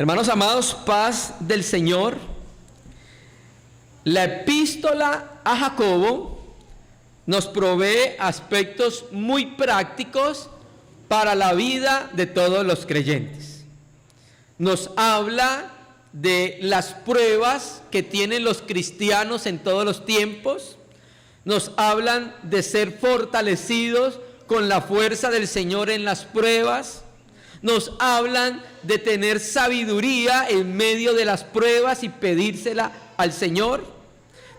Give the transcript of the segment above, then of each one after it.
Hermanos amados, paz del Señor. La epístola a Jacobo nos provee aspectos muy prácticos para la vida de todos los creyentes. Nos habla de las pruebas que tienen los cristianos en todos los tiempos. Nos hablan de ser fortalecidos con la fuerza del Señor en las pruebas. Nos hablan de tener sabiduría en medio de las pruebas y pedírsela al Señor.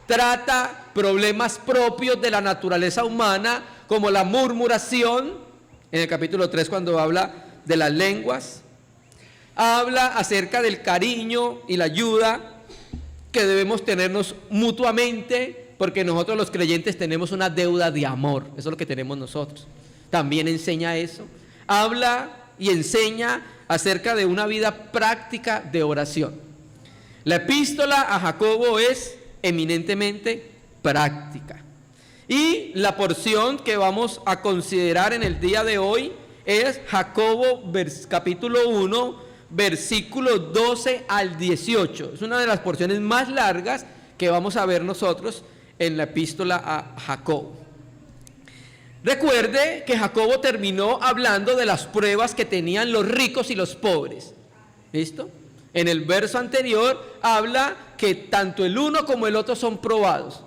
Trata problemas propios de la naturaleza humana, como la murmuración, en el capítulo 3 cuando habla de las lenguas. Habla acerca del cariño y la ayuda que debemos tenernos mutuamente, porque nosotros los creyentes tenemos una deuda de amor. Eso es lo que tenemos nosotros. También enseña eso. Habla y enseña acerca de una vida práctica de oración. La epístola a Jacobo es eminentemente práctica. Y la porción que vamos a considerar en el día de hoy es Jacobo capítulo 1, versículos 12 al 18. Es una de las porciones más largas que vamos a ver nosotros en la epístola a Jacobo. Recuerde que Jacobo terminó hablando de las pruebas que tenían los ricos y los pobres. ¿Listo? En el verso anterior habla que tanto el uno como el otro son probados.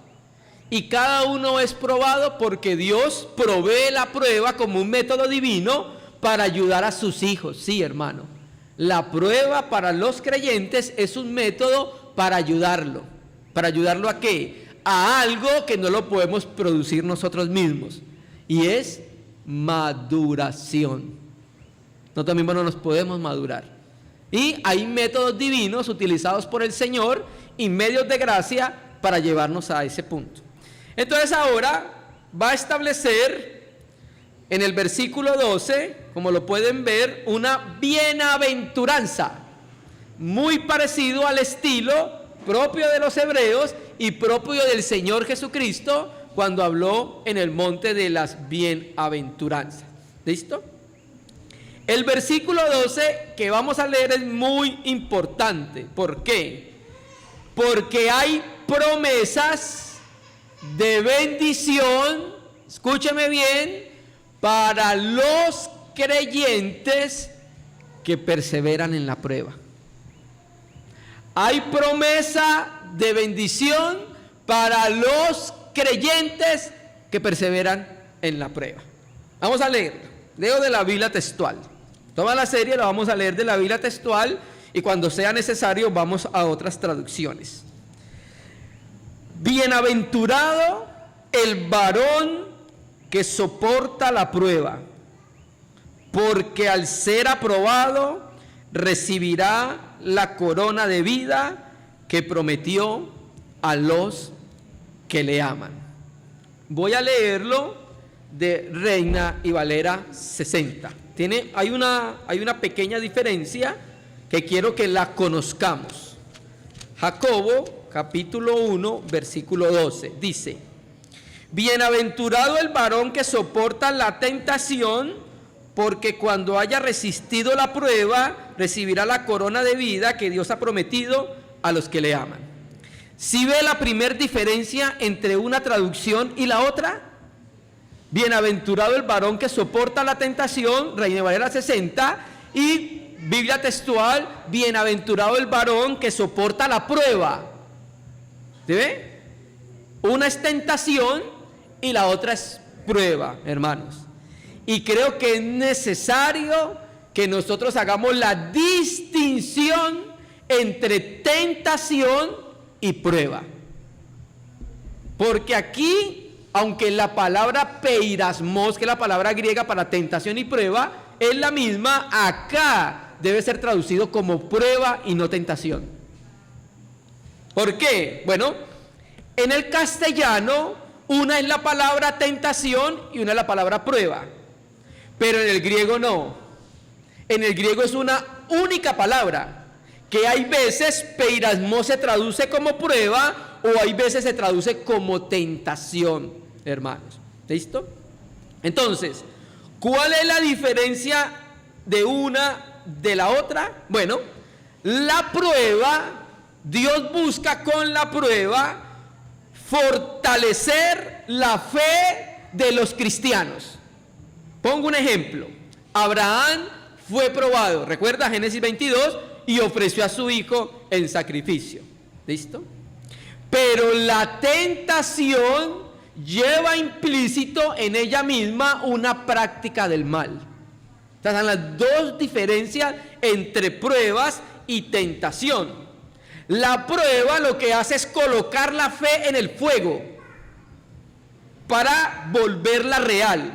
Y cada uno es probado porque Dios provee la prueba como un método divino para ayudar a sus hijos. Sí, hermano. La prueba para los creyentes es un método para ayudarlo. ¿Para ayudarlo a qué? A algo que no lo podemos producir nosotros mismos. Y es maduración. Nosotros mismos no nos podemos madurar. Y hay métodos divinos utilizados por el Señor y medios de gracia para llevarnos a ese punto. Entonces ahora va a establecer en el versículo 12, como lo pueden ver, una bienaventuranza, muy parecido al estilo propio de los hebreos y propio del Señor Jesucristo cuando habló en el monte de las bienaventuranzas. ¿Listo? El versículo 12 que vamos a leer es muy importante. ¿Por qué? Porque hay promesas de bendición, escúcheme bien, para los creyentes que perseveran en la prueba. Hay promesa de bendición para los creyentes que perseveran en la prueba. Vamos a leer. Leo de la Biblia textual. Toda la serie la vamos a leer de la Biblia textual y cuando sea necesario vamos a otras traducciones. Bienaventurado el varón que soporta la prueba, porque al ser aprobado recibirá la corona de vida que prometió a los que le aman. Voy a leerlo de Reina y Valera 60. Hay una pequeña diferencia que quiero que la conozcamos. Jacobo, capítulo 1, versículo 12, dice: bienaventurado el varón que soporta la tentación, porque cuando haya resistido la prueba, recibirá la corona de vida que Dios ha prometido a los que le aman. ¿Sí ve la primera diferencia entre una traducción y la otra? Bienaventurado el varón que soporta la tentación, Reina Valera 60, y Biblia textual, bienaventurado el varón que soporta la prueba. ¿Sí ve? Una es tentación y la otra es prueba, hermanos. Y creo que es necesario que nosotros hagamos la distinción entre tentación y prueba. Porque aquí, aunque la palabra peirasmos, que es la palabra griega para tentación y prueba, es la misma, acá debe ser traducido como prueba y no tentación. ¿Por qué? Bueno, en el castellano, una es la palabra tentación y una es la palabra prueba. Pero en el griego no. En el griego es una única palabra, que hay veces peirasmos se traduce como prueba o hay veces se traduce como tentación, hermanos. ¿Listo? Entonces, ¿cuál es la diferencia de una de la otra? Bueno, la prueba, Dios busca con la prueba fortalecer la fe de los cristianos. Pongo un ejemplo. Abraham fue probado, recuerda Génesis 22, y ofreció a su hijo en sacrificio. ¿Listo? Pero la tentación lleva implícito en ella misma una práctica del mal. Estas son las dos diferencias entre pruebas y tentación. La prueba lo que hace es colocar la fe en el fuego para volverla real.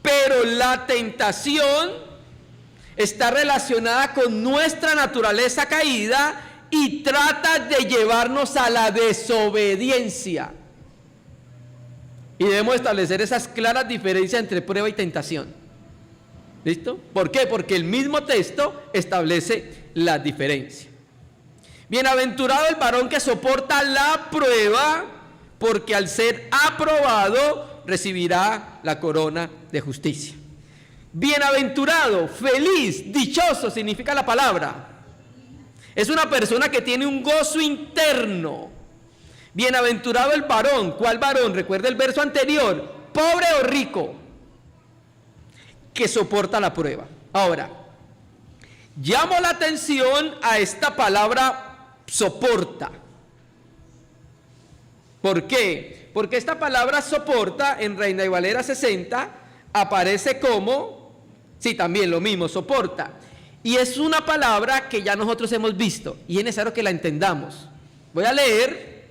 Pero la tentación está relacionada con nuestra naturaleza caída y trata de llevarnos a la desobediencia. Y debemos establecer esas claras diferencias entre prueba y tentación. ¿Listo? ¿Por qué? Porque el mismo texto establece la diferencia. Bienaventurado el varón que soporta la prueba, porque al ser aprobado recibirá la corona de justicia. Bienaventurado, feliz, dichoso significa la palabra. Es una persona que tiene un gozo interno. Bienaventurado el varón. ¿Cuál varón? Recuerda el verso anterior. Pobre o rico, que soporta la prueba. Ahora, llamo la atención a esta palabra soporta. ¿Por qué? Porque esta palabra soporta en Reina y Valera 60 aparece como, sí, también lo mismo, soporta. Y es una palabra que ya nosotros hemos visto y es necesario que la entendamos. Voy a leer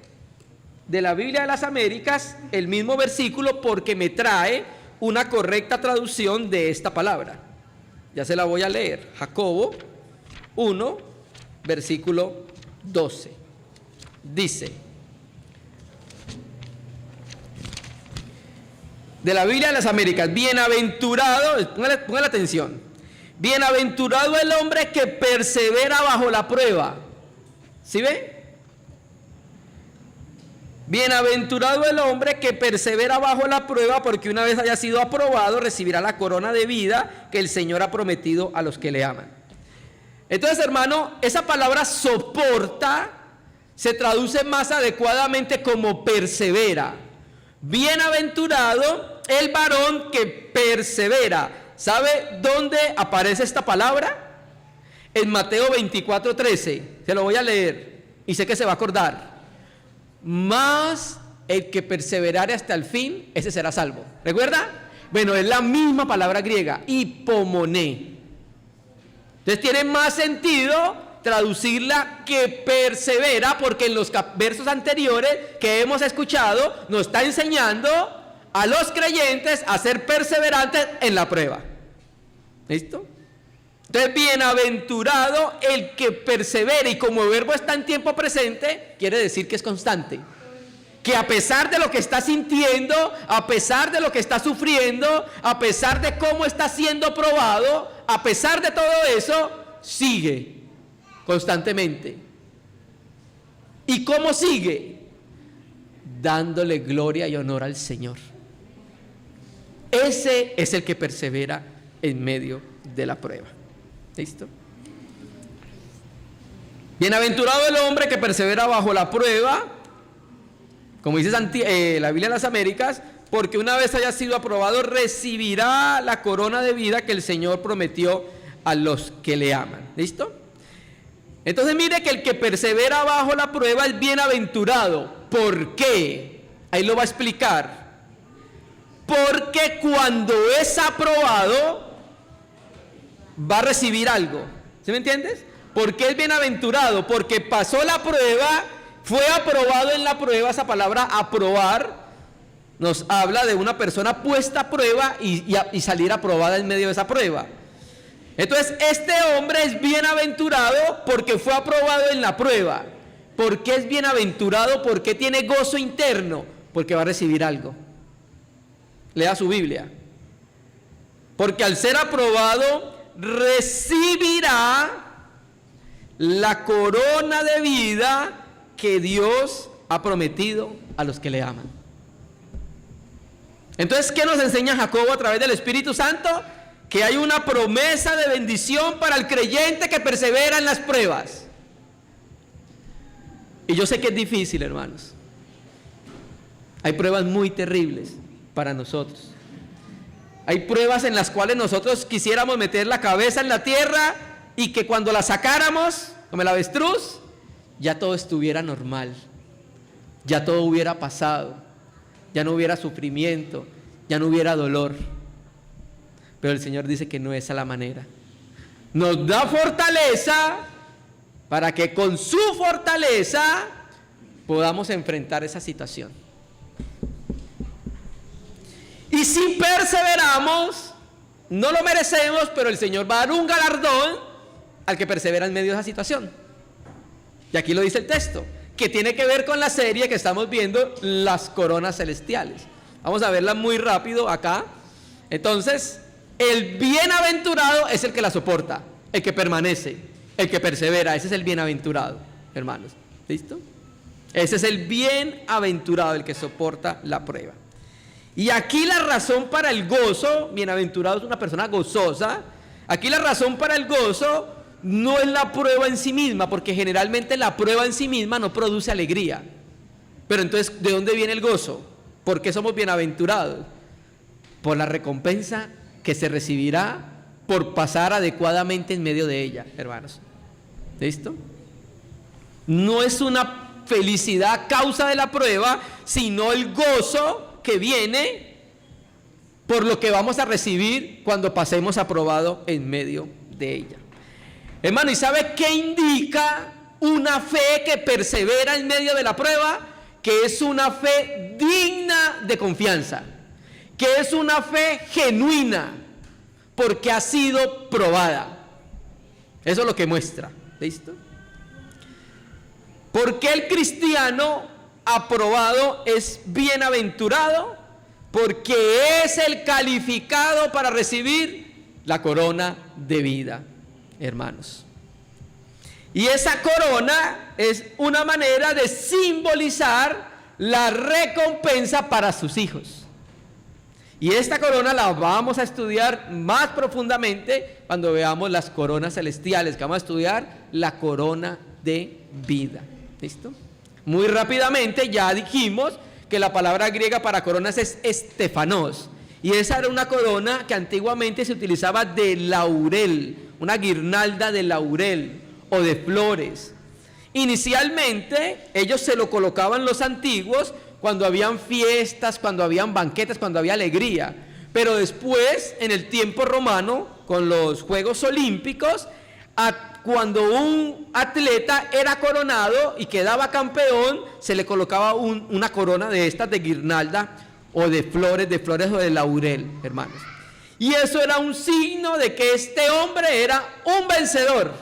de la Biblia de las Américas el mismo versículo porque me trae una correcta traducción de esta palabra. Ya se la voy a leer. Jacobo 1, versículo 12. Dice, de la Biblia de las Américas, bienaventurado, póngale atención. Bienaventurado el hombre que persevera bajo la prueba. ¿Sí ve? Bienaventurado el hombre que persevera bajo la prueba, porque una vez haya sido aprobado, recibirá la corona de vida que el Señor ha prometido a los que le aman. Entonces, hermano, esa palabra soporta se traduce más adecuadamente como persevera. Bienaventurado el varón que persevera. ¿Sabe dónde aparece esta palabra? En Mateo 24:13. Se lo voy a leer y sé que se va a acordar. Mas el que perseverare hasta el fin, ese será salvo. ¿Recuerda? Bueno, es la misma palabra griega, hipomoné. Entonces tiene más sentido traducirla que persevera, porque en los versos anteriores que hemos escuchado nos está enseñando a los creyentes a ser perseverantes en la prueba. ¿Listo? Entonces, bienaventurado el que persevera, y como el verbo está en tiempo presente, quiere decir que es constante. Que a pesar de lo que está sintiendo, a pesar de lo que está sufriendo, a pesar de cómo está siendo probado, a pesar de todo eso, sigue constantemente. ¿Y cómo sigue? Dándole gloria y honor al Señor. Ese es el que persevera en medio de la prueba. ¿Listo? Bienaventurado el hombre que persevera bajo la prueba, como dice la Biblia de las Américas, porque una vez haya sido aprobado recibirá la corona de vida que el Señor prometió a los que le aman. ¿Listo? Entonces mire que el que persevera bajo la prueba es bienaventurado. ¿Por qué? Ahí lo va a explicar. Porque cuando es aprobado va a recibir algo. ¿Sí me entiendes? ¿Por qué es bienaventurado? Porque pasó la prueba, fue aprobado en la prueba. Esa palabra aprobar nos habla de una persona puesta a prueba y salir aprobada en medio de esa prueba. Entonces este hombre es bienaventurado porque fue aprobado en la prueba. ¿Por qué es bienaventurado? Porque tiene gozo interno, porque va a recibir algo. Lea su Biblia. Porque al ser aprobado recibirá la corona de vida que Dios ha prometido a los que le aman. Entonces, ¿qué nos enseña Jacobo a través del Espíritu Santo? que hay una promesa de bendición para el creyente que persevera en las pruebas. Y yo sé que es difícil, hermanos. Hay pruebas muy terribles para nosotros. Hay pruebas en las cuales nosotros quisiéramos meter la cabeza en la tierra y que cuando la sacáramos, como el avestruz, ya todo estuviera normal, ya todo hubiera pasado, ya no hubiera sufrimiento, ya no hubiera dolor. Pero el Señor dice que no es esa la manera. Nos da fortaleza para que con su fortaleza podamos enfrentar esa situación. Y si perseveramos, no lo merecemos, pero el Señor va a dar un galardón al que persevera en medio de esa situación. Y aquí lo dice el texto, que tiene que ver con la serie que estamos viendo, las coronas celestiales. Vamos a verla muy rápido acá. Entonces, el bienaventurado es el que la soporta, el que permanece, el que persevera. Ese es el bienaventurado, hermanos. ¿Listo? Ese es el bienaventurado, el que soporta la prueba. Y aquí la razón para el gozo, bienaventurado es una persona gozosa. Aquí la razón para el gozo no es la prueba en sí misma, porque generalmente la prueba en sí misma no produce alegría. Pero entonces, ¿de dónde viene el gozo? ¿Por qué somos bienaventurados? Por la recompensa que se recibirá por pasar adecuadamente en medio de ella, hermanos. ¿Listo? No es una felicidad a causa de la prueba, sino el gozo que viene por lo que vamos a recibir cuando pasemos aprobado en medio de ella. Hermano, ¿y sabe qué indica una fe que persevera en medio de la prueba? Que es una fe digna de confianza, que es una fe genuina, porque ha sido probada. Eso es lo que muestra. ¿Listo? Porque el cristiano aprobado es bienaventurado, porque es el calificado para recibir la corona de vida, hermanos. Y esa corona es una manera de simbolizar la recompensa para sus hijos. Y esta corona la vamos a estudiar más profundamente cuando veamos las coronas celestiales, que vamos a estudiar la corona de vida. ¿Listo? Muy rápidamente ya dijimos que la palabra griega para coronas es estefanos, y esa era una corona que antiguamente se utilizaba de laurel, una guirnalda de laurel o de flores. Inicialmente ellos se lo colocaban los antiguos cuando habían fiestas, cuando habían banquetes, cuando había alegría, pero después en el tiempo romano con los Juegos Olímpicos, cuando un atleta era coronado y quedaba campeón, se le colocaba una corona de estas de guirnalda o de flores o de laurel, hermanos. Y eso era un signo de que este hombre era un vencedor.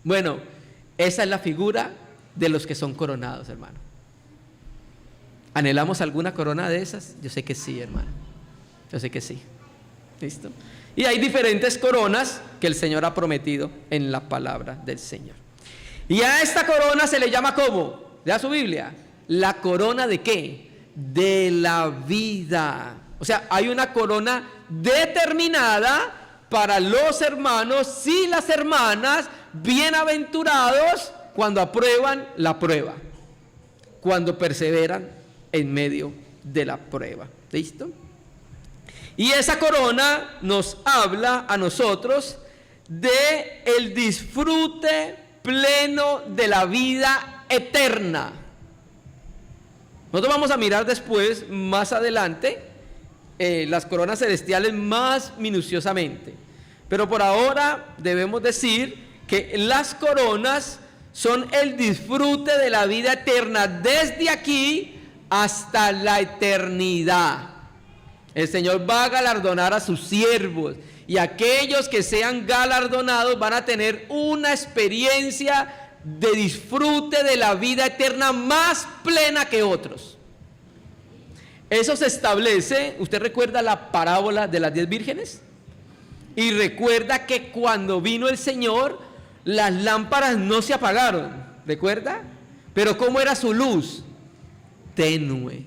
Bueno, esa es la figura de los que son coronados, hermano. ¿Anhelamos alguna corona de esas? Yo sé que sí, hermano. Yo sé que sí. ¿Listo? Y hay diferentes coronas que el Señor ha prometido en la palabra del Señor. Y a esta corona se le llama ¿cómo? Lea su Biblia. ¿La corona de qué? De la vida. O sea, hay una corona determinada para los hermanos y las hermanas bienaventurados cuando aprueban la prueba, cuando perseveran en medio de la prueba. ¿Listo? Y esa corona nos habla a nosotros de el disfrute pleno de la vida eterna. Nosotros vamos a mirar después, más adelante, las coronas celestiales más minuciosamente. Pero por ahora debemos decir que las coronas son el disfrute de la vida eterna desde aquí hasta la eternidad. El Señor va a galardonar a sus siervos, y aquellos que sean galardonados van a tener una experiencia de disfrute de la vida eterna más plena que otros. Eso se establece, usted recuerda la parábola de las 10 vírgenes, y recuerda que cuando vino el Señor, las lámparas no se apagaron, ¿recuerda? Pero ¿cómo era su luz? Tenue.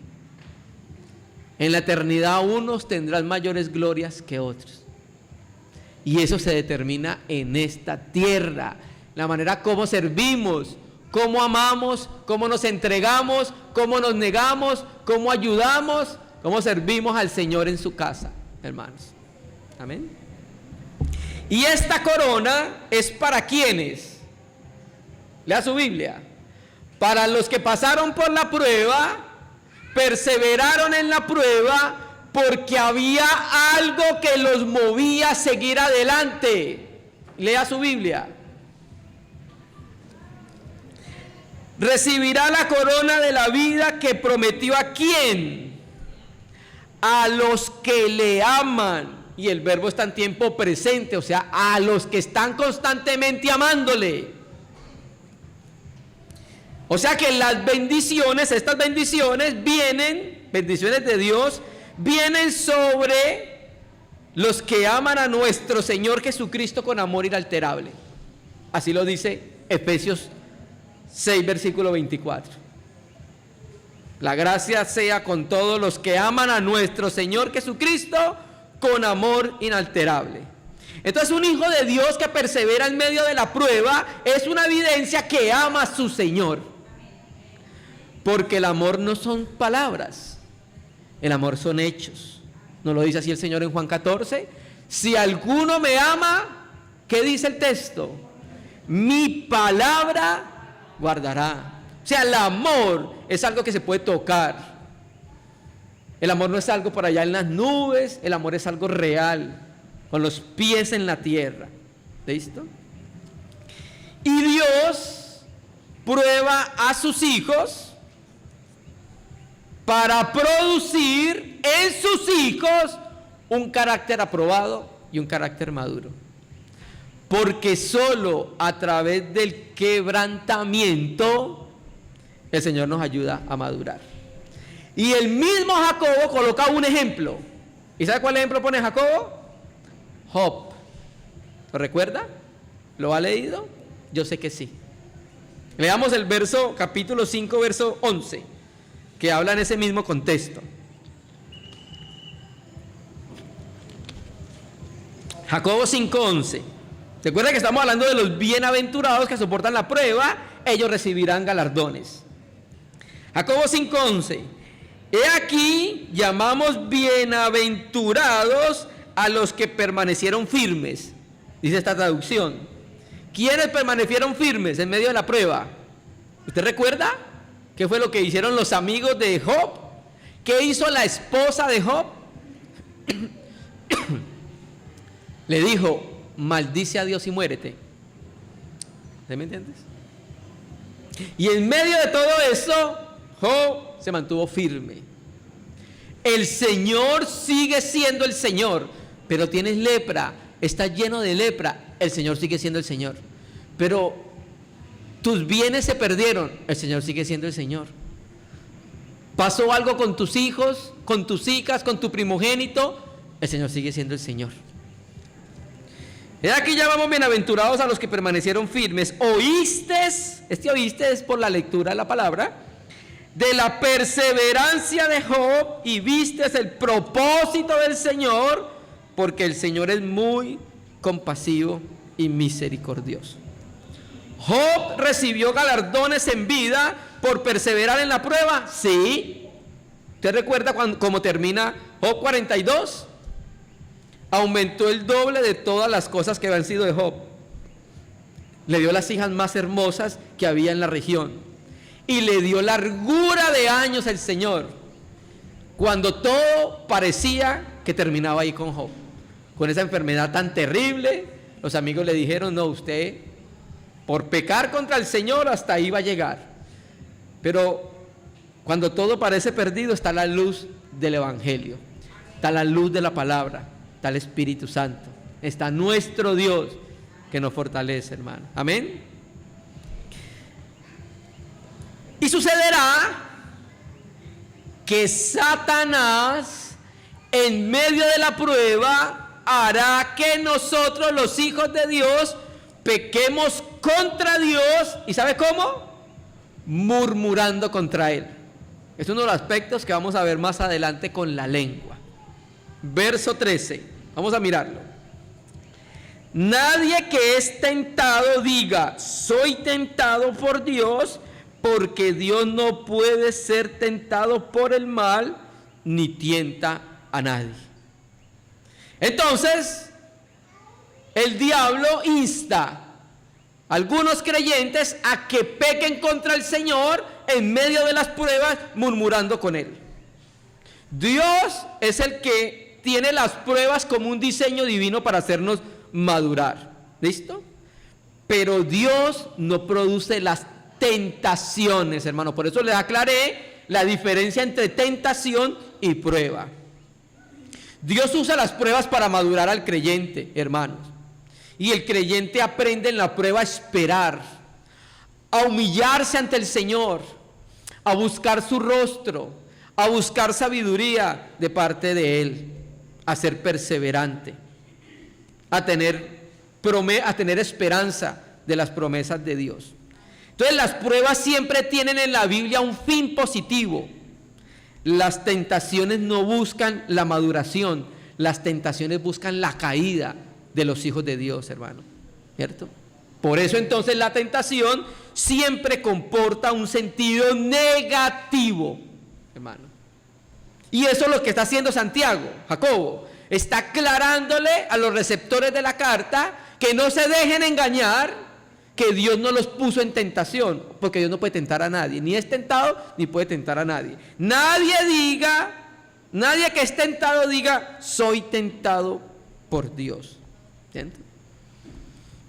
En la eternidad unos tendrán mayores glorias que otros. Y eso se determina en esta tierra. La manera como servimos, cómo amamos, cómo nos entregamos, cómo nos negamos, cómo ayudamos, cómo servimos al Señor en su casa, hermanos. Amén. Y esta corona es para quienes, lea su Biblia, para los que pasaron por la prueba, perseveraron en la prueba, porque había algo que los movía a seguir adelante. Lea su Biblia. Recibirá la corona de la vida que prometió ¿a quién? A los que le aman. Y el verbo está en tiempo presente, o sea, a los que están constantemente amándole. O sea que las bendiciones, estas bendiciones vienen, bendiciones de Dios, vienen sobre los que aman a nuestro Señor Jesucristo con amor inalterable. Así lo dice Efesios 6, versículo 24. La gracia sea con todos los que aman a nuestro Señor Jesucristo con amor inalterable. Entonces, un hijo de Dios que persevera en medio de la prueba es una evidencia que ama a su Señor. Porque el amor no son palabras, el amor son hechos. ¿No lo dice así el Señor en Juan 14? Si alguno me ama, ¿qué dice el texto? Mi palabra guardará. O sea, el amor es algo que se puede tocar. El amor no es algo por allá en las nubes, el amor es algo real, con los pies en la tierra. ¿Listo? Y Dios prueba a sus hijos para producir en sus hijos un carácter aprobado y un carácter maduro. Porque solo a través del quebrantamiento el Señor nos ayuda a madurar. Y el mismo Jacobo coloca un ejemplo. ¿Y sabe cuál ejemplo pone Jacobo? Job. ¿Lo recuerda? ¿Lo ha leído? Yo sé que sí. Leamos el verso, capítulo 5, verso 11, que habla en ese mismo contexto. Jacobo 5:11. Recuerda que estamos hablando de los bienaventurados que soportan la prueba, ellos recibirán galardones. Jacobo 5:11. He aquí, llamamos bienaventurados a los que permanecieron firmes, dice esta traducción. ¿Quiénes permanecieron firmes en medio de la prueba? ¿Usted recuerda qué fue lo que hicieron los amigos de Job? ¿Qué hizo la esposa de Job? Le dijo, maldice a Dios y muérete. ¿Sí me entiendes? Y en medio de todo eso, Job se mantuvo firme. El Señor sigue siendo el Señor, pero tienes lepra, estás lleno de lepra, el Señor sigue siendo el Señor. Pero tus bienes se perdieron, el Señor sigue siendo el Señor. Pasó algo con tus hijos, con tus hijas, con tu primogénito, el Señor sigue siendo el Señor. Aquí llamamos bienaventurados a los que permanecieron firmes. Oíste, oíste es por la lectura de la palabra, de la perseverancia de Job, y viste el propósito del Señor, porque el Señor es muy compasivo y misericordioso. Job recibió galardones en vida por perseverar en la prueba. Sí. ¿Usted recuerda cómo termina Job 42? Aumentó el doble de todas las cosas que habían sido de Job. Le dio las hijas más hermosas que había en la región. Y le dio largura de años el Señor. Cuando todo parecía que terminaba ahí con Job. Con esa enfermedad tan terrible, los amigos le dijeron, no, usted por pecar contra el Señor hasta ahí va a llegar. Pero cuando todo parece perdido, está la luz del Evangelio. Está la luz de la palabra. Está el Espíritu Santo, está nuestro Dios que nos fortalece, hermano. Amén. Y sucederá que Satanás, en medio de la prueba, hará que nosotros, los hijos de Dios, pequemos contra Dios. ¿Y sabe cómo? Murmurando contra Él. Es uno de los aspectos que vamos a ver más adelante con la lengua. Verso 13, vamos a mirarlo. Nadie que es tentado diga, soy tentado por Dios, porque Dios no puede ser tentado por el mal, ni tienta a nadie. Entonces, el diablo insta a algunos creyentes a que pequen contra el Señor en medio de las pruebas, murmurando con Él. Dios es el que tiene las pruebas como un diseño divino para hacernos madurar. ¿Listo? Pero Dios no produce las tentaciones, hermano. Por eso les aclaré la diferencia entre tentación y prueba. Dios usa las pruebas para madurar al creyente, hermanos. Y el creyente aprende en la prueba a esperar, a humillarse ante el Señor, a buscar su rostro, a buscar sabiduría de parte de Él, a ser perseverante, a tener esperanza de las promesas de Dios. Entonces, las pruebas siempre tienen en la Biblia un fin positivo. Las tentaciones no buscan la maduración, las tentaciones buscan la caída de los hijos de Dios, hermano, ¿cierto? Por eso entonces la tentación siempre comporta un sentido negativo, hermano. Y eso es lo que está haciendo Santiago, Jacobo. Está aclarándole a los receptores de la carta que no se dejen engañar, que Dios no los puso en tentación, porque Dios no puede tentar a nadie, ni es tentado ni puede tentar a nadie. Nadie que es tentado diga, soy tentado por Dios. ¿Entiendes?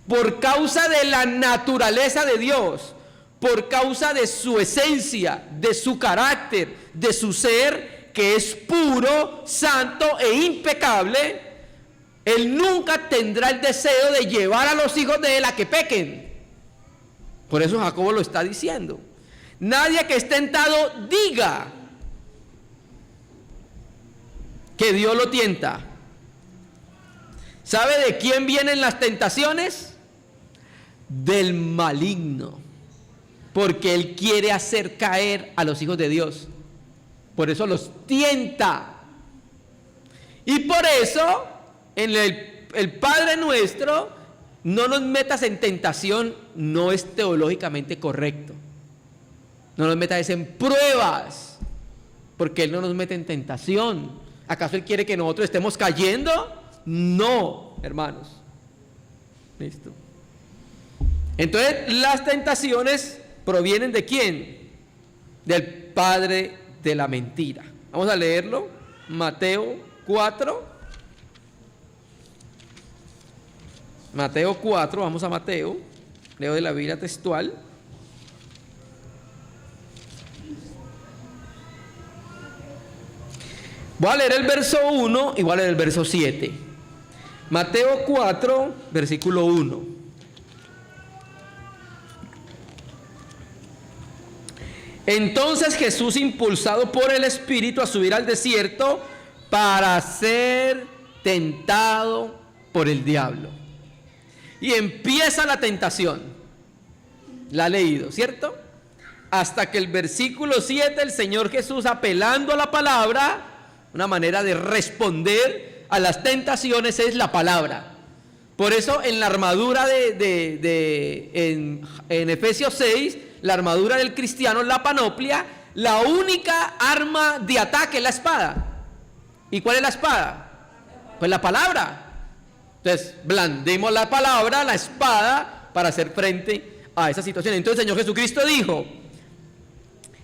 Por causa de la naturaleza de Dios, por causa de su esencia, de su carácter, de su ser, que es puro, santo e impecable, Él nunca tendrá el deseo de llevar a los hijos de Él a que pequen. Por eso Jacobo lo está diciendo. Nadie que es tentado diga que Dios lo tienta. ¿Sabe de quién vienen las tentaciones? Del maligno. Porque él quiere hacer caer a los hijos de Dios. Por eso los tienta. Y por eso, en el Padre Nuestro, no nos metas en tentación, no es teológicamente correcto. No nos metas en pruebas, porque Él no nos mete en tentación. ¿Acaso Él quiere que nosotros estemos cayendo? No, hermanos. Listo. Entonces, las tentaciones provienen ¿de quién? Del padre de la mentira. Vamos a leerlo. Mateo 4. Mateo 4, vamos a Mateo. Leo de la Biblia textual. Voy a leer el verso 1 y voy a leer el verso 7. Mateo 4, versículo 1. Entonces Jesús, impulsado por el Espíritu a subir al desierto para ser tentado por el diablo. Y empieza la tentación. La ha leído, ¿cierto? Hasta que el versículo 7, el Señor Jesús, apelando a la palabra, una manera de responder a las tentaciones es la palabra. Por eso en la armadura en Efesios 6, la armadura del cristiano, la panoplia, la única arma de ataque es la espada. ¿Y cuál es la espada? Pues la palabra. Entonces, blandemos la palabra, la espada, para hacer frente a esa situación. Entonces el Señor Jesucristo dijo,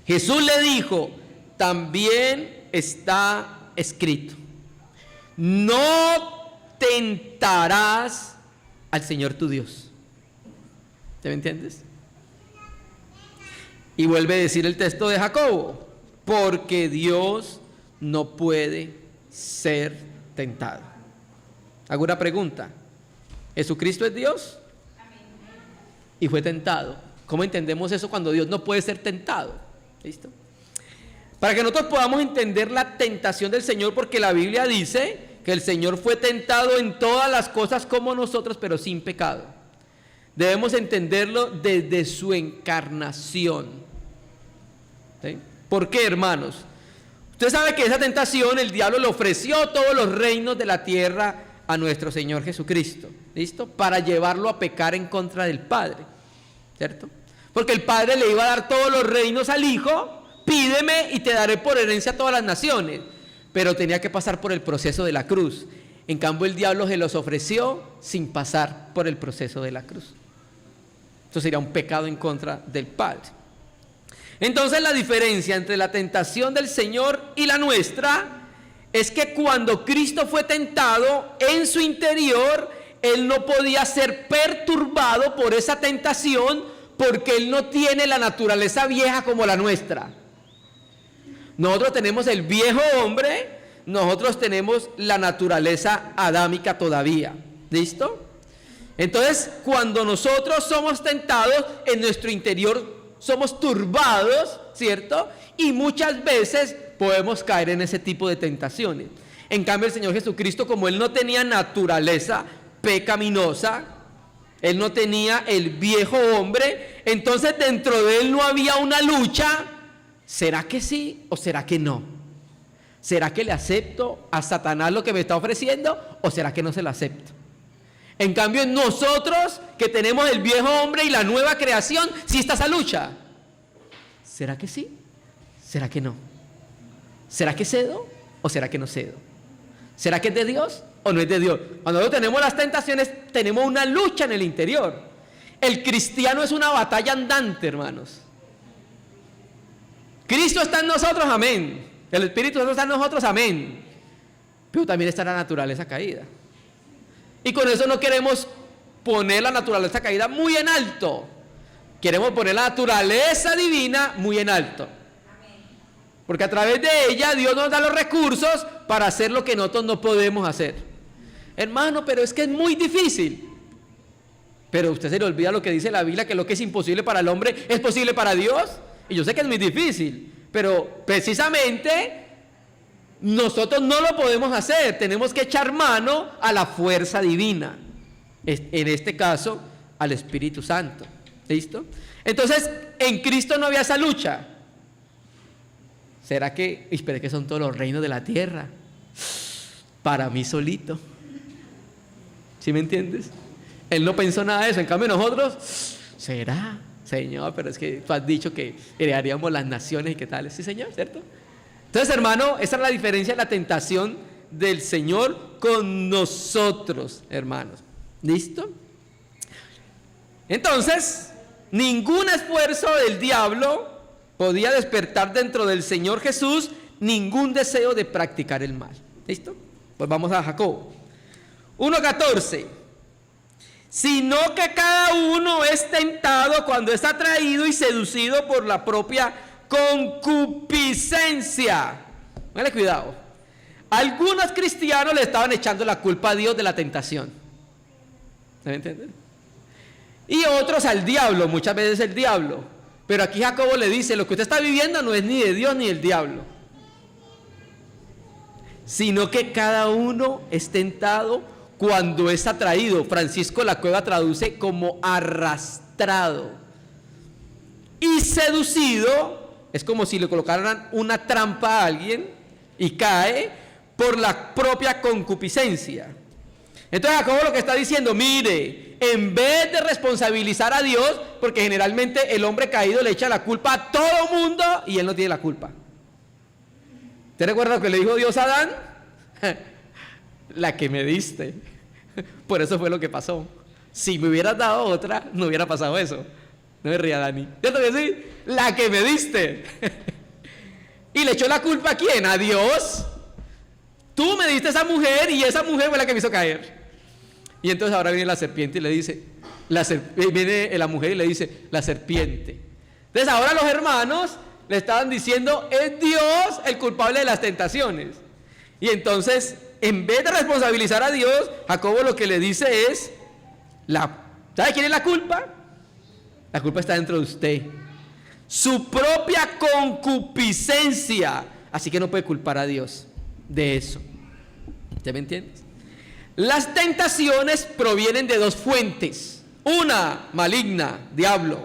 Jesús le dijo, también está escrito, no tentarás al Señor tu Dios. ¿Te me entiendes? Y vuelve a decir el texto de Jacobo, porque Dios no puede ser tentado. Hago una pregunta. ¿Jesucristo es Dios? Y fue tentado. ¿Cómo entendemos eso cuando Dios no puede ser tentado? ¿Listo? Para que nosotros podamos entender la tentación del Señor, porque la Biblia dice que el Señor fue tentado en todas las cosas como nosotros, pero sin pecado. Debemos entenderlo desde su encarnación. ¿Sí? ¿Por qué, hermanos? Usted sabe que esa tentación el diablo le ofreció todos los reinos de la tierra a nuestro Señor Jesucristo, ¿listo? Para llevarlo a pecar en contra del Padre, ¿cierto? Porque el Padre le iba a dar todos los reinos al Hijo, pídeme y te daré por herencia a todas las naciones, pero tenía que pasar por el proceso de la cruz. En cambio el diablo se los ofreció sin pasar por el proceso de la cruz. Esto sería un pecado en contra del Padre. Entonces la diferencia entre la tentación del Señor y la nuestra es que cuando Cristo fue tentado en su interior, Él no podía ser perturbado por esa tentación porque Él no tiene la naturaleza vieja como la nuestra. Nosotros tenemos el viejo hombre, nosotros tenemos la naturaleza adámica todavía. ¿Listo? Entonces, cuando nosotros somos tentados, en nuestro interior somos turbados, ¿cierto? Y muchas veces podemos caer en ese tipo de tentaciones. En cambio, el Señor Jesucristo, como Él no tenía naturaleza pecaminosa, Él no tenía el viejo hombre, entonces dentro de Él no había una lucha. ¿Será que sí o será que no? ¿Será que le acepto a Satanás lo que me está ofreciendo o será que no se lo acepto? En cambio, en nosotros que tenemos el viejo hombre y la nueva creación, sí está esa lucha. ¿Será que sí? ¿Será que no? ¿Será que cedo o será que no cedo? ¿Será que es de Dios o no es de Dios? Cuando nosotros tenemos las tentaciones, tenemos una lucha en el interior. El cristiano es una batalla andante, hermanos. Cristo está en nosotros, amén. El Espíritu Santo está en nosotros, amén. Pero también está la naturaleza caída. Y con eso no queremos poner la naturaleza caída muy en alto. Queremos poner la naturaleza divina muy en alto. Porque a través de ella Dios nos da los recursos para hacer lo que nosotros no podemos hacer. Hermano, pero es que es muy difícil. Pero usted se le olvida lo que dice la Biblia, que lo que es imposible para el hombre es posible para Dios. Y yo sé que es muy difícil, pero precisamente nosotros no lo podemos hacer. Tenemos que echar mano a la fuerza divina, en este caso al Espíritu Santo. ¿Listo? Entonces, en Cristo no había esa lucha. ¿Será que, espera, que son todos los reinos de la tierra para mí solito? ¿Sí me entiendes? Él no pensó nada de eso. En cambio nosotros, ¿será? Señor, pero es que tú has dicho que heredaríamos las naciones y qué tal. Sí, Señor, ¿cierto? Entonces, hermano, esa es la diferencia de la tentación del Señor con nosotros, hermanos. ¿Listo? Entonces, ningún esfuerzo del diablo podía despertar dentro del Señor Jesús ningún deseo de practicar el mal. ¿Listo? Pues vamos a Jacobo 1:14. Sino que cada uno es tentado cuando es atraído y seducido por la propia concupiscencia. Póngale cuidado. Algunos cristianos le estaban echando la culpa a Dios de la tentación. ¿Se me entiende? Y otros al diablo, muchas veces el diablo. Pero aquí Jacobo le dice, lo que usted está viviendo no es ni de Dios ni del diablo. Sino que cada uno es tentado cuando es atraído. Francisco La Cueva traduce como arrastrado. Y seducido, es como si le colocaran una trampa a alguien y cae por la propia concupiscencia. Entonces Jacobo lo que está diciendo, mire, en vez de responsabilizar a Dios, porque generalmente el hombre caído le echa la culpa a todo mundo y él no tiene la culpa. ¿Te recuerdas lo que le dijo Dios a Adán? La que me diste. Por eso fue lo que pasó. Si me hubieras dado otra, no hubiera pasado eso. No me ría, Dani. Yo te voy a decir, la que me diste. Y le echó la culpa a quién, a Dios. Tú me diste esa mujer y esa mujer fue la que me hizo caer. Y entonces ahora viene la serpiente y le dice, viene la mujer y le dice, la serpiente. Entonces ahora los hermanos le estaban diciendo, es Dios el culpable de las tentaciones. Y entonces, en vez de responsabilizar a Dios, Jacobo lo que le dice es, ¿sabe quién es la culpa? La culpa está dentro de usted. Su propia concupiscencia. Así que no puede culpar a Dios de eso. ¿Ya me entiendes? Las tentaciones provienen de dos fuentes. Una, maligna, diablo.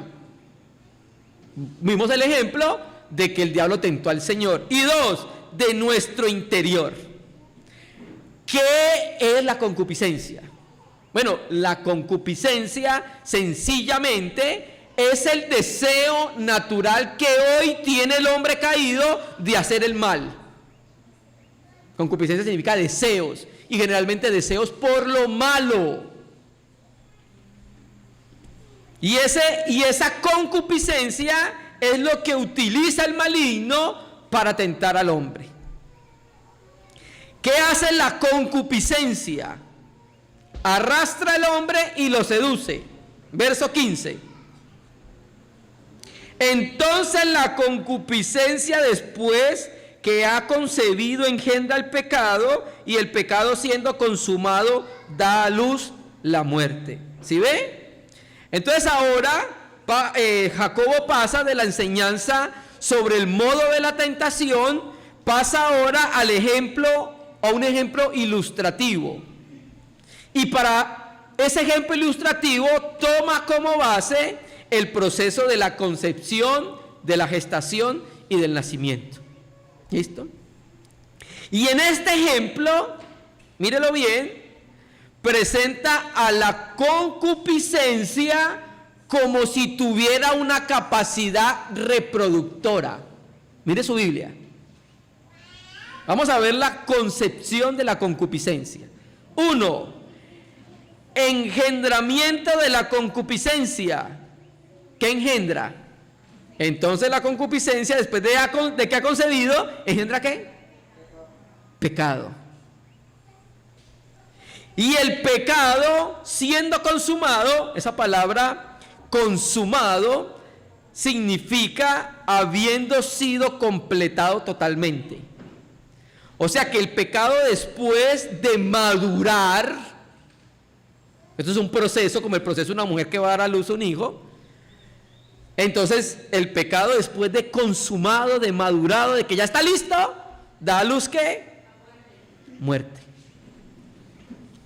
Vimos el ejemplo de que el diablo tentó al Señor. Y dos, de nuestro interior. ¿qué es la concupiscencia? Bueno, la concupiscencia sencillamente es el deseo natural que hoy tiene el hombre caído de hacer el mal. Concupiscencia significa deseos, y generalmente deseos por lo malo. Y esa concupiscencia es lo que utiliza el maligno para tentar al hombre. ¿Qué hace la concupiscencia? Arrastra al hombre y lo seduce. Verso 15. Entonces la concupiscencia, después que ha concebido, engendra el pecado, y el pecado, siendo consumado, da a luz la muerte. ¿Sí ve? Entonces ahora Jacobo pasa de la enseñanza sobre el modo de la tentación, pasa ahora al ejemplo, a un ejemplo ilustrativo. Y para ese ejemplo ilustrativo toma como base el proceso de la concepción, de la gestación y del nacimiento. ¿Listo? Y en este ejemplo, mírelo bien, presenta a la concupiscencia como si tuviera una capacidad reproductora. Mire su Biblia. Vamos a ver la concepción de la concupiscencia. 1. Engendramiento de la concupiscencia. ¿Qué engendra? Entonces la concupiscencia, después de que ha concebido, ¿engendra qué? Pecado. Y el pecado, siendo consumado, esa palabra consumado significa habiendo sido completado totalmente. O sea que el pecado, después de madurar, esto es un proceso como el proceso de una mujer que va a dar a luz a un hijo. Entonces el pecado, después de consumado, de madurado, de que ya está listo, da a luz ¿qué? Muerte.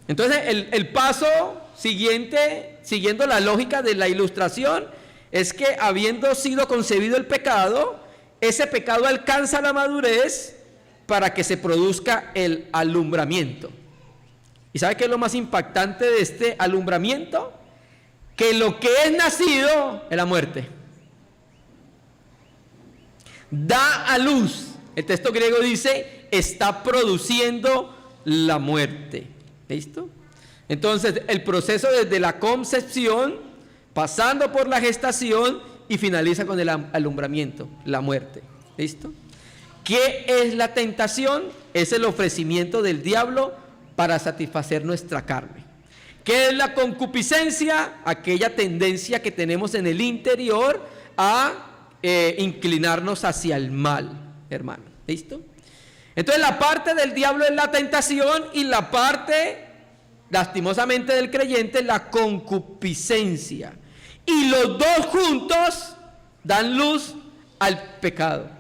Entonces el paso siguiente, siguiendo la lógica de la ilustración, es que habiendo sido concebido el pecado, ese pecado alcanza la madurez para que se produzca el alumbramiento. ¿Y sabe qué es lo más impactante de este alumbramiento? Que lo que es nacido es la muerte. Da a luz. El texto griego dice, está produciendo la muerte. ¿Listo? Entonces, el proceso desde la concepción, pasando por la gestación y finaliza con el alumbramiento, la muerte. ¿Listo? ¿Qué es la tentación? Es el ofrecimiento del diablo para satisfacer nuestra carne. ¿Qué es la concupiscencia? Aquella tendencia que tenemos en el interior a inclinarnos hacia el mal, hermano. ¿Listo? Entonces la parte del diablo es la tentación y la parte, lastimosamente, del creyente es la concupiscencia. Y los dos juntos dan luz al pecado.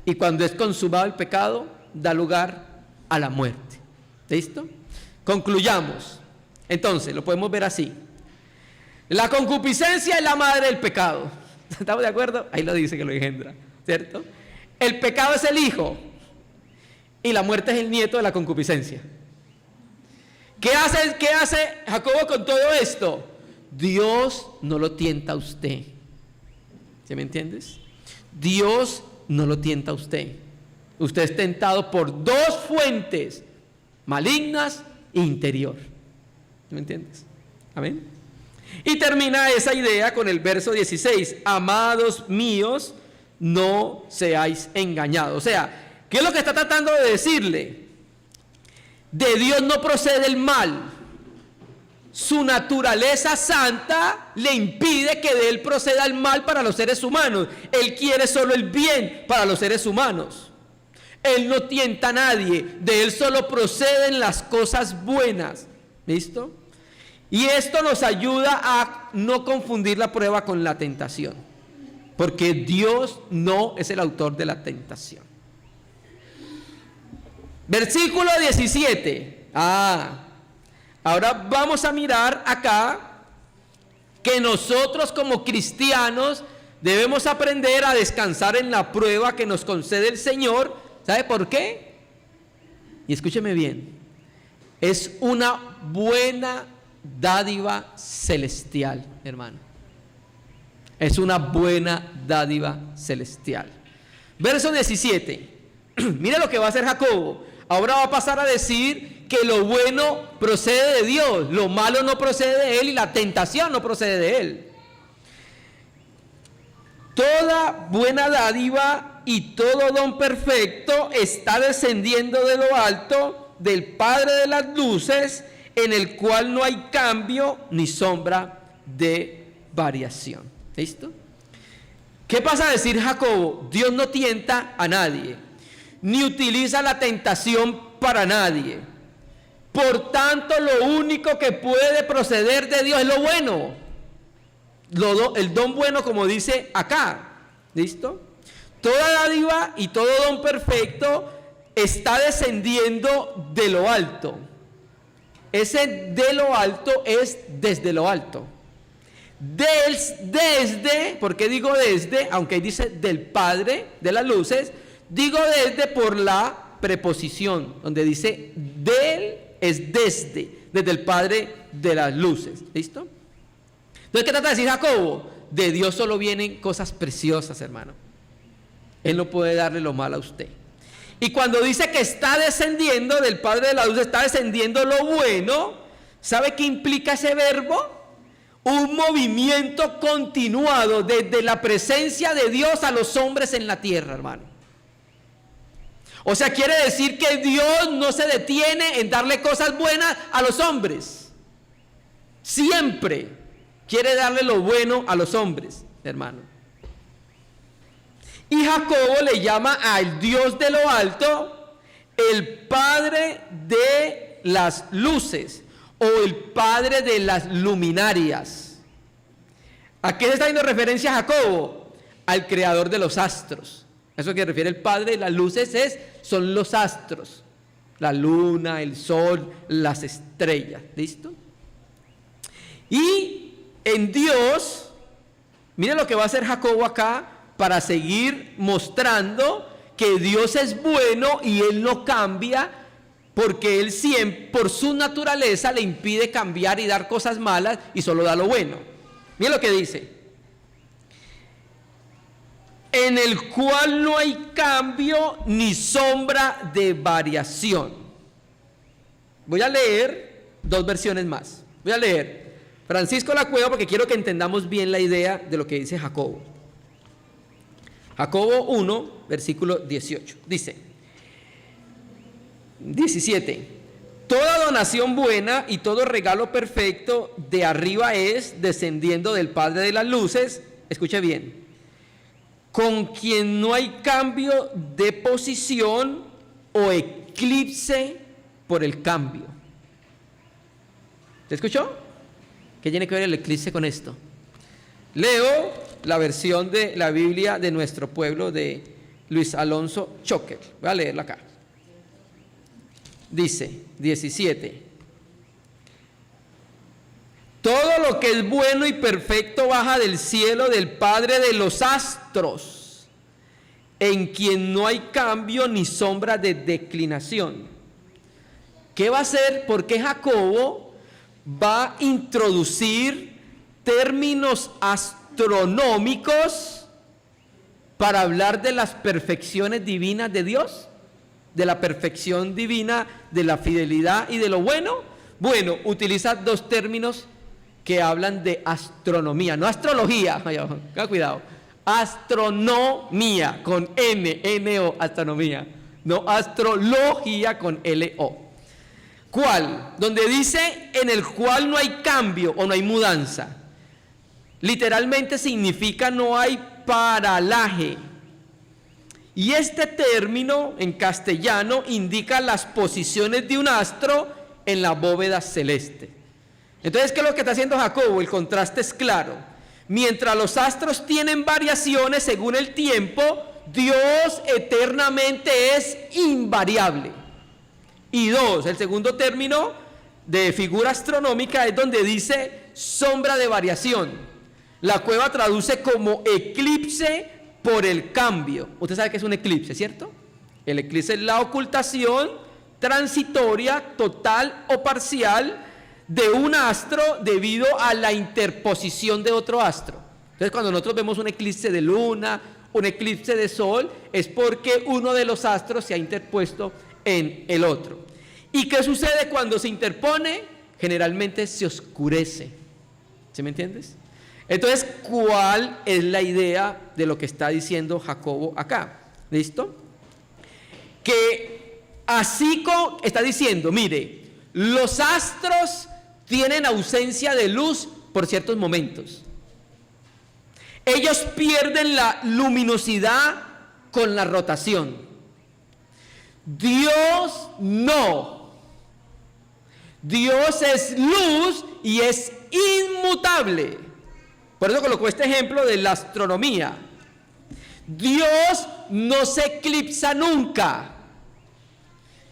Y cuando es consumado el pecado, da lugar a la muerte. ¿Listo? Concluyamos. Entonces, lo podemos ver así. La concupiscencia es la madre del pecado. ¿Estamos de acuerdo? Ahí lo dice que lo engendra, ¿cierto? El pecado es el hijo y la muerte es el nieto de la concupiscencia. ¿Qué hace Jacobo con todo esto? Dios no lo tienta a usted. ¿Sí me entiendes? Dios no lo tienta a usted. Usted es tentado por dos fuentes malignas e interior. ¿Me entiendes? Amén. Y termina esa idea con el verso 16. Amados míos, no seáis engañados. O sea, ¿qué es lo que está tratando de decirle? De Dios no procede el mal. Su naturaleza santa le impide que de Él proceda el mal para los seres humanos. Él quiere solo el bien para los seres humanos. Él no tienta a nadie. De Él solo proceden las cosas buenas. ¿Listo? Y esto nos ayuda a no confundir la prueba con la tentación. Porque Dios no es el autor de la tentación. Versículo 17. Ahora vamos a mirar acá que nosotros como cristianos debemos aprender a descansar en la prueba que nos concede el Señor. ¿Sabe por qué? y escúcheme bien, es una buena dádiva celestial, hermano. Es una buena dádiva celestial. Verso 17. Mira lo que va a hacer Jacobo. Ahora va a pasar a decir que lo bueno procede de Dios, lo malo no procede de él y la tentación no procede de él. Toda buena dádiva y todo don perfecto está descendiendo de lo alto, del Padre de las luces, en el cual no hay cambio ni sombra de variación. ¿Listo? ¿Qué pasa a decir Jacobo? Dios no tienta a nadie, ni utiliza la tentación para nadie. Por tanto, lo único que puede proceder de Dios es lo bueno. El don bueno, como dice acá. ¿Listo? Toda dádiva y todo don perfecto está descendiendo de lo alto. Ese de lo alto es desde lo alto. Desde, ¿por qué digo desde? Aunque dice del Padre de las luces, digo desde por la preposición, donde dice del es desde el Padre de las luces. ¿Listo? Entonces, ¿qué trata de decir Jacobo? De Dios solo vienen cosas preciosas, hermano. Él no puede darle lo malo a usted. Y cuando dice que está descendiendo del Padre de la luz, está descendiendo lo bueno, ¿sabe qué implica ese verbo? Un movimiento continuado desde la presencia de Dios a los hombres en la tierra, hermano. O sea, quiere decir que Dios no se detiene en darle cosas buenas a los hombres. Siempre quiere darle lo bueno a los hombres, hermano. Y Jacobo le llama al Dios de lo alto el Padre de las luces o el Padre de las luminarias. ¿A qué se está haciendo referencia Jacobo? Al creador de los astros. Eso que refiere el Padre de las luces son los astros, la luna, el sol, las estrellas. ¿Listo? Y en Dios, miren lo que va a hacer Jacobo acá para seguir mostrando que Dios es bueno y Él no cambia, porque Él siempre, por su naturaleza, le impide cambiar y dar cosas malas y solo da lo bueno. Miren lo que dice: en el cual no hay cambio ni sombra de variación. Voy a leer dos versiones más. Voy a leer Francisco La Cueva porque quiero que entendamos bien la idea de lo que dice Jacobo. Jacobo 1, versículo 18. Dice, 17. Toda donación buena y todo regalo perfecto de arriba es, descendiendo del Padre de las luces, escuche bien, con quien no hay cambio de posición o eclipse por el cambio. ¿Se escuchó? ¿Qué tiene que ver el eclipse con esto? Leo la versión de la Biblia de nuestro pueblo de Luis Alonso Choquer. Voy a leerla acá. Dice, 17. Todo lo que es bueno y perfecto baja del cielo del Padre de los astros, en quien no hay cambio ni sombra de declinación. ¿Qué va a hacer? Porque Jacobo va a introducir términos astronómicos para hablar de las perfecciones divinas de Dios, de la perfección divina, de la fidelidad y de lo bueno. Bueno, utiliza dos términos que hablan de astronomía, no astrología, cuidado, astronomía con N-O, astronomía, no astrología con L-O. ¿Cuál? Donde dice en el cual no hay cambio o no hay mudanza. Literalmente significa no hay paralaje. Y este término en castellano indica las posiciones de un astro en la bóveda celeste. Entonces, ¿qué es lo que está haciendo Jacobo? El contraste es claro. Mientras los astros tienen variaciones según el tiempo, Dios eternamente es invariable. Y dos, el segundo término de figura astronómica es donde dice sombra de variación. La Cueva traduce como eclipse por el cambio. Usted sabe que es un eclipse, ¿cierto? El eclipse es la ocultación transitoria, total o parcial de un astro debido a la interposición de otro astro. Entonces, cuando nosotros vemos un eclipse de luna, un eclipse de sol, es porque uno de los astros se ha interpuesto en el otro. ¿Y qué sucede cuando se interpone? Generalmente se oscurece. ¿Sí me entiendes? Entonces, ¿cuál es la idea de lo que está diciendo Jacobo acá? ¿Listo? Que así como está diciendo, mire, los astros tienen ausencia de luz por ciertos momentos. Ellos pierden la luminosidad con la rotación. Dios no. Dios es luz y es inmutable. Por eso colocó este ejemplo de la astronomía. Dios no se eclipsa nunca.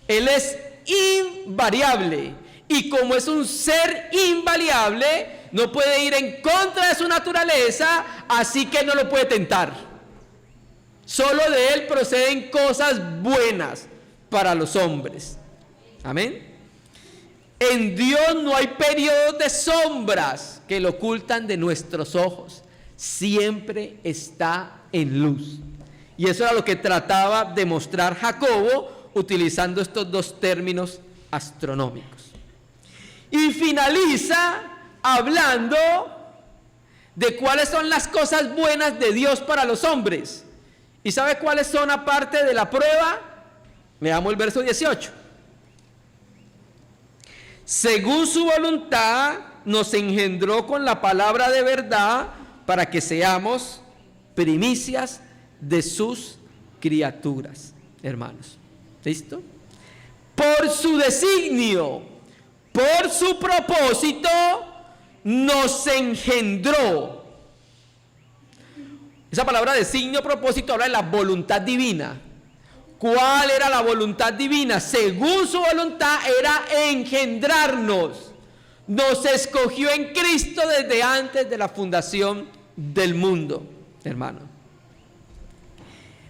Él es invariable. Y como es un ser invariable, no puede ir en contra de su naturaleza, así que no lo puede tentar. Solo de Él proceden cosas buenas para los hombres. Amén. En Dios no hay periodos de sombras que lo ocultan de nuestros ojos. Siempre está en luz. Y eso era lo que trataba de mostrar Jacobo utilizando estos dos términos astronómicos. Y finaliza hablando de cuáles son las cosas buenas de Dios para los hombres. ¿Y sabe cuáles son aparte de la prueba? Leamos el verso 18. Según su voluntad nos engendró con la palabra de verdad para que seamos primicias de sus criaturas. Hermanos, ¿listo? Por su designio, por su propósito, nos engendró. Esa palabra designio, propósito, habla de la voluntad divina. ¿Cuál era la voluntad divina? Según su voluntad era engendrarnos. Nos escogió en Cristo desde antes de la fundación del mundo, hermano.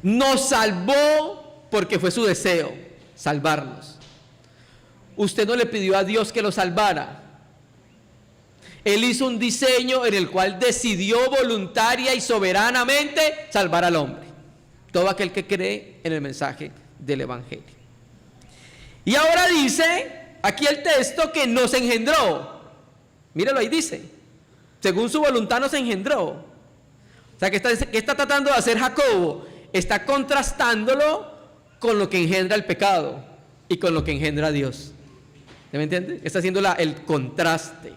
Nos salvó porque fue su deseo, salvarnos. Usted no le pidió a Dios que lo salvara. Él hizo un diseño en el cual decidió voluntaria y soberanamente salvar al hombre. Todo aquel que cree en el mensaje del Evangelio. Y ahora dice, aquí el texto, que nos engendró. Míralo ahí, dice. Según su voluntad nos engendró. O sea, ¿qué está tratando de hacer Jacobo? Está contrastándolo con lo que engendra el pecado y con lo que engendra Dios. ¿Me entiende? Está haciendo el contraste.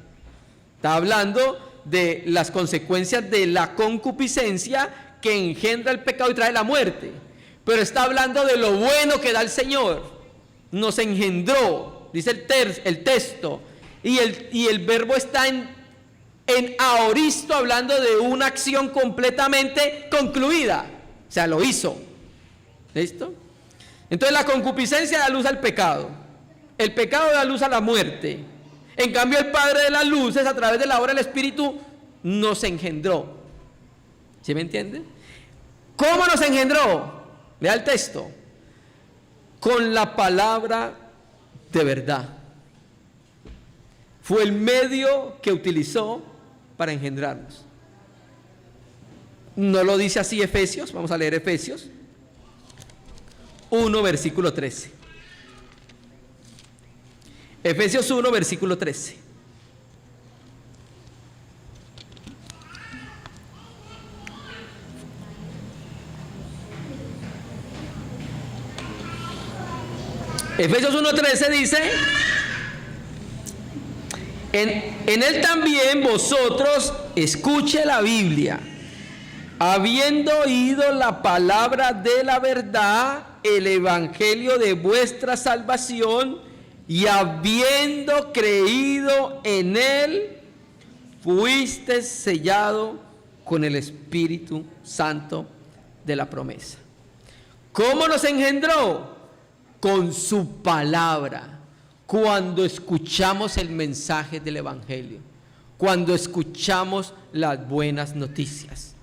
Está hablando de las consecuencias de la concupiscencia que engendra el pecado y trae la muerte, pero está hablando de lo bueno que da el Señor. Nos engendró, dice el texto, y el verbo está en aoristo, hablando de una acción completamente concluida, o sea, lo hizo. ¿Listo? Entonces la concupiscencia da luz al pecado, el pecado da luz a la muerte. En cambio, el Padre de las luces, a través de la obra del Espíritu, nos engendró. ¿Sí me entiende? ¿Cómo nos engendró? Lea el texto. Con la palabra de verdad. Fue el medio que utilizó para engendrarnos. No lo dice así Efesios. Vamos a leer Efesios 1, versículo 13. Efesios 1, versículo 13. Efesios 1:13 dice, en él también vosotros, escuche la Biblia, habiendo oído la palabra de la verdad, el evangelio de vuestra salvación, y habiendo creído en él, fuiste sellado con el Espíritu Santo de la promesa. ¿Cómo nos engendró? Con su palabra. Cuando escuchamos el mensaje del Evangelio, cuando escuchamos las buenas noticias.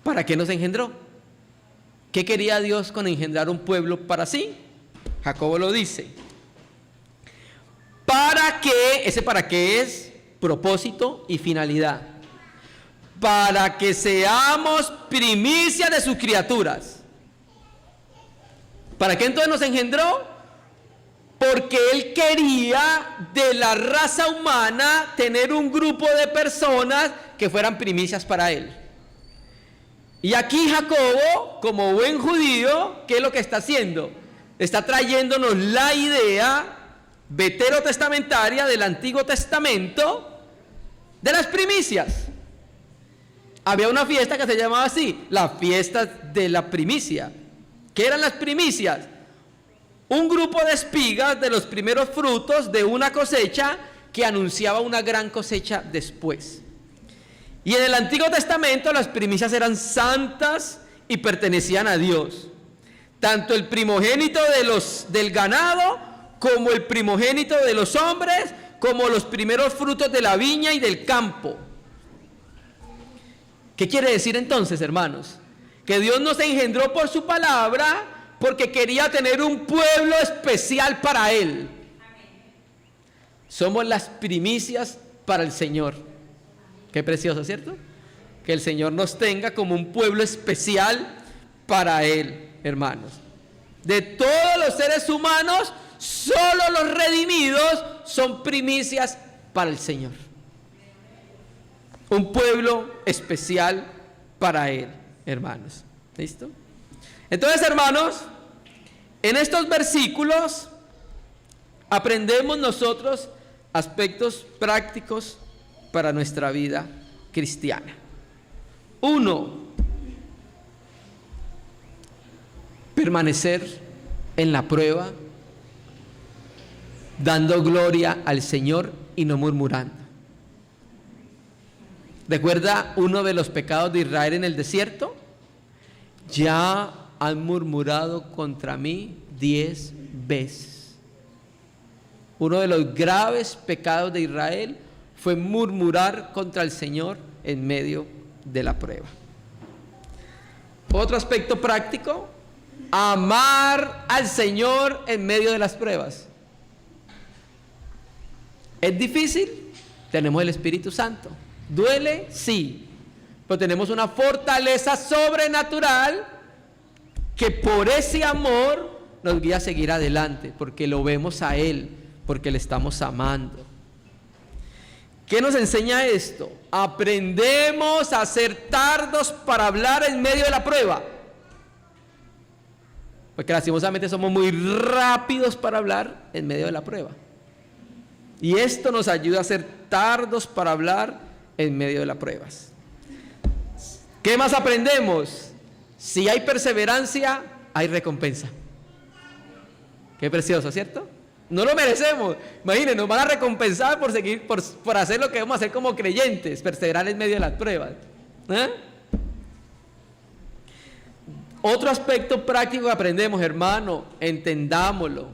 ¿Para qué nos engendró? ¿Qué quería Dios con engendrar un pueblo para sí? Jacobo lo dice. ¿Para qué? Ese para qué es propósito y finalidad. Para que seamos primicia de sus criaturas. ¿Para qué entonces nos engendró? Porque Él quería de la raza humana tener un grupo de personas que fueran primicias para Él. Y aquí Jacobo, como buen judío, ¿qué es lo que está haciendo? Está trayéndonos la idea veterotestamentaria del Antiguo Testamento de las primicias. Había una fiesta que se llamaba así, la fiesta de la primicia. ¿Qué eran las primicias? Un grupo de espigas de los primeros frutos de una cosecha que anunciaba una gran cosecha después. Y en el Antiguo Testamento las primicias eran santas y pertenecían a Dios. Tanto el primogénito del ganado, como el primogénito de los hombres, como los primeros frutos de la viña y del campo. ¿Qué quiere decir entonces, hermanos? Que Dios nos engendró por su palabra porque quería tener un pueblo especial para Él. Somos las primicias para el Señor. Qué precioso, ¿cierto? Que el Señor nos tenga como un pueblo especial para Él, hermanos. De todos los seres humanos, solo los redimidos son primicias para el Señor. Un pueblo especial para Él, hermanos. ¿Listo? Entonces, hermanos, en estos versículos aprendemos nosotros aspectos prácticos para nuestra vida cristiana. 1. Permanecer en la prueba, dando gloria al Señor y no murmurando. ¿Recuerda uno de los pecados de Israel en el desierto? Ya han murmurado contra mí 10 veces. Uno de los graves pecados de Israel fue murmurar contra el Señor en medio de la prueba. Otro aspecto práctico, amar al Señor en medio de las pruebas. ¿Es difícil? Tenemos el Espíritu Santo. ¿Duele? Sí. Pero tenemos una fortaleza sobrenatural que por ese amor nos guía a seguir adelante, porque lo vemos a Él, porque le estamos amando. ¿Qué nos enseña esto? Aprendemos a ser tardos para hablar en medio de la prueba. Porque lastimosamente somos muy rápidos para hablar en medio de la prueba. Y esto nos ayuda a ser tardos para hablar en medio de las pruebas. ¿Qué más aprendemos? Si hay perseverancia, hay recompensa. Qué precioso, ¿cierto? No lo merecemos. Imagínense, nos van a recompensar por seguir, por hacer lo que vamos a hacer como creyentes, perseverar en medio de las pruebas. Otro aspecto práctico que aprendemos, hermano, entendámoslo.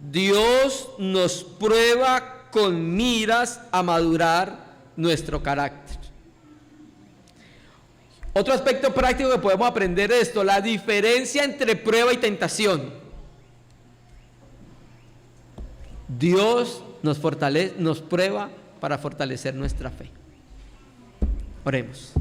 Dios nos prueba con miras a madurar nuestro carácter. Otro aspecto práctico que podemos aprender es esto, la diferencia entre prueba y tentación. Dios nos prueba para fortalecer nuestra fe. Oremos.